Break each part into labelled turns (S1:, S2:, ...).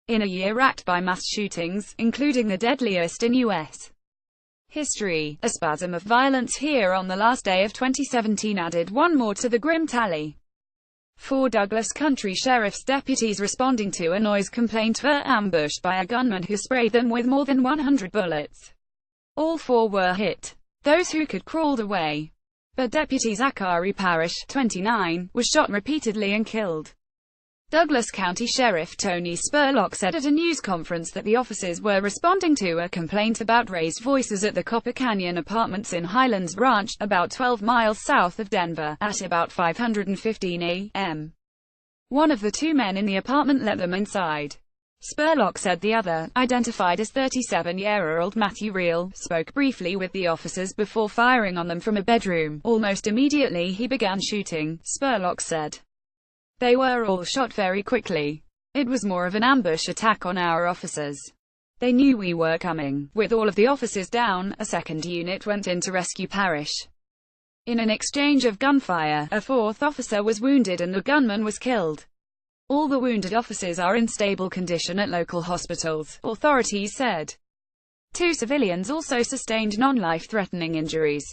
S1: in a year racked by mass shootings, including the deadliest in U.S. history. A spasm of violence here on the last day of 2017 added one more to the grim tally. 4 Douglas County Sheriff's deputies responding to a noise complaint were ambushed by a gunman who sprayed them with more than 100 bullets. All 4 were hit. Those who could crawled away. But Deputy Zachary Parrish, 29, was shot repeatedly and killed. Douglas County Sheriff Tony Spurlock said at a news conference that the officers were responding to a complaint about raised voices at the Copper Canyon Apartments in Highlands Ranch, about 12 miles south of Denver, at about 5:15 a.m. One of the 2 men in the apartment let them inside. Spurlock said the other, identified as 37-year-old Matthew Reel, spoke briefly with the officers before firing on them from a bedroom. Almost immediately he began shooting, Spurlock said. They were all shot very quickly. It was more of an ambush attack on our officers. They knew we were coming. With all of the officers down, a second unit went in to rescue Parrish. In an exchange of gunfire, a 4th officer was wounded and the gunman was killed. All the wounded officers are in stable condition at local hospitals, authorities said. 2 civilians also sustained non-life-threatening injuries.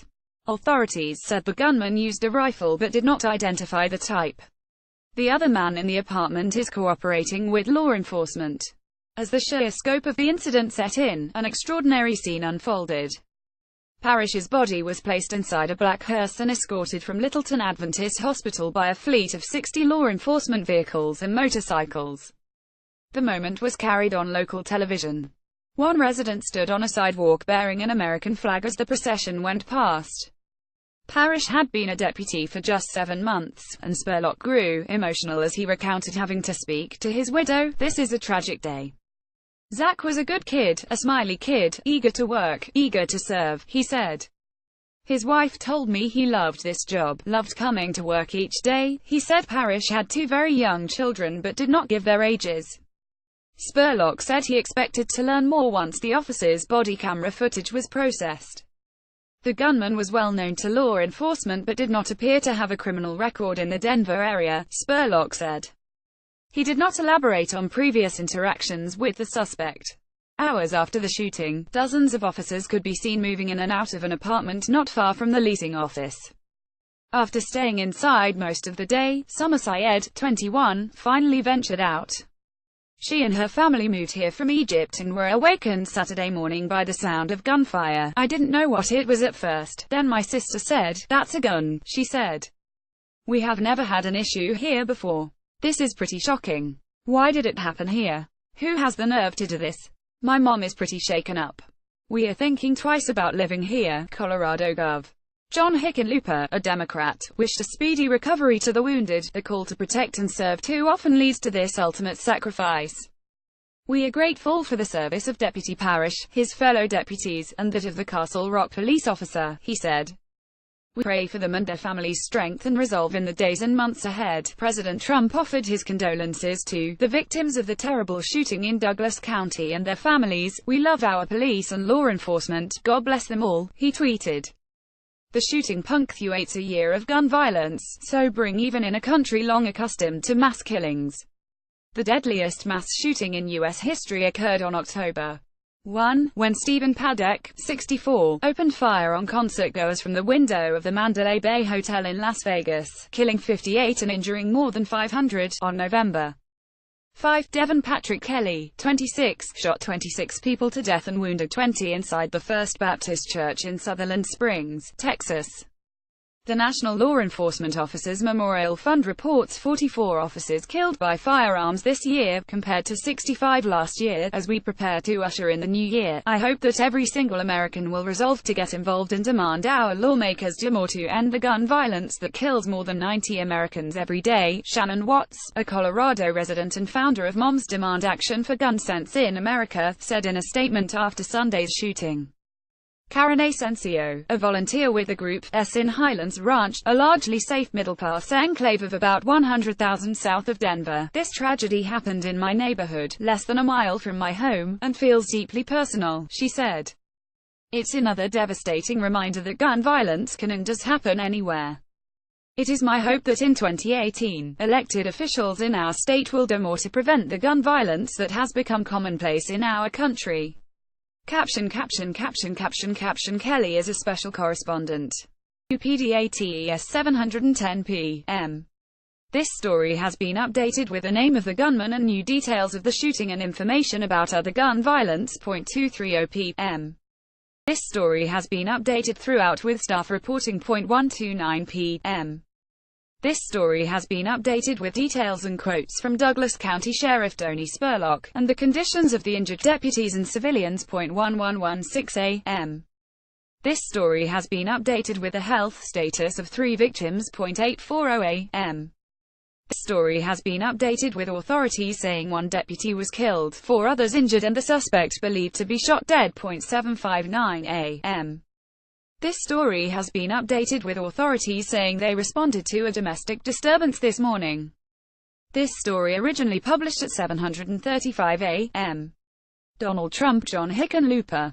S1: Authorities said the gunman used a rifle but did not identify the type. The other man in the apartment is cooperating with law enforcement. As the sheer scope of the incident set in, an extraordinary scene unfolded. Parrish's body was placed inside a black hearse and escorted from Littleton Adventist Hospital by a fleet of 60 law enforcement vehicles and motorcycles. The moment was carried on local television. One resident stood on a sidewalk bearing an American flag as the procession went past. Parrish had been a deputy for just 7 months, and Spurlock grew emotional as he recounted having to speak to his widow. "This is a tragic day. Zach was a good kid, a smiley kid, eager to work, eager to serve," he said. "His wife told me he loved this job, loved coming to work each day." He said Parrish had 2 very young children but did not give their ages. Spurlock said he expected to learn more once the officer's body camera footage was processed. The gunman was well known to law enforcement but did not appear to have a criminal record in the Denver area, Spurlock said. He did not elaborate on previous interactions with the suspect. Hours after the shooting, dozens of officers could be seen moving in and out of an apartment not far from the leasing office. After staying inside most of the day, Summer Syed, 21, finally ventured out. She and her family moved here from Egypt and were awakened Saturday morning by the sound of gunfire. "I didn't know what it was at first. Then my sister said, 'That's a gun,'" she said. "We have never had an issue here before. This is pretty shocking. Why did it happen here? Who has the nerve to do this? My mom is pretty shaken up. We are thinking twice about living here." Colorado Gov. John Hickenlooper, a Democrat, wished a speedy recovery to the wounded. "The call to protect and serve too often leads to this ultimate sacrifice. We are grateful for the service of Deputy Parrish, his fellow deputies, and that of the Castle Rock police officer," he said. "We pray for them and their families' strength and resolve in the days and months ahead." President Trump offered his condolences to the victims of the terrible shooting in Douglas County and their families. "We love our police and law enforcement. God bless them all," he tweeted. The shooting punctuates a year of gun violence, sobering even in a country long accustomed to mass killings. The deadliest mass shooting in U.S. history occurred on October 1, when Stephen Paddock, 64, opened fire on concertgoers from the window of the Mandalay Bay Hotel in Las Vegas, killing 58 and injuring more than 500. On November 5, Devin Patrick Kelly, 26, shot 26 people to death and wounded 20 inside the First Baptist Church in Sutherland Springs, Texas. The National Law Enforcement Officers Memorial Fund reports 44 officers killed by firearms this year, compared to 65 last year. "As we prepare to usher in the new year, I hope that every single American will resolve to get involved and demand our lawmakers do more to end the gun violence that kills more than 90 Americans every day." Shannon Watts, a Colorado resident and founder of Moms Demand Action for Gun Sense in America, said in a statement after Sunday's shooting. Karen Asensio, a volunteer with the group S in Highlands Ranch, a largely safe middle-class enclave of about 100,000 south of Denver. "This tragedy happened in my neighborhood, less than a mile from my home, and feels deeply personal," she said. "It's another devastating reminder that gun violence can and does happen anywhere. It is my hope that in 2018, elected officials in our state will do more to prevent the gun violence that has become commonplace in our country. Caption. Kelly is a special correspondent. UPDATES 710 p.m. This story has been updated with the name of the gunman and new details of the shooting and information about other gun violence. 230 p.m. This story has been updated throughout with staff reporting. 129 p.m. This story has been updated with details and quotes from Douglas County Sheriff Tony Spurlock, and the conditions of the injured deputies and civilians. 1116 a.m. This story has been updated with the health status of 3 victims. 840 a.m. This story has been updated with authorities saying 1 deputy was killed, 4 others injured and the suspect believed to be shot dead. 759 a.m. This story has been updated with authorities saying they responded to a domestic disturbance this morning. This story originally published at 7:35 a.m. Donald Trump, John Hickenlooper.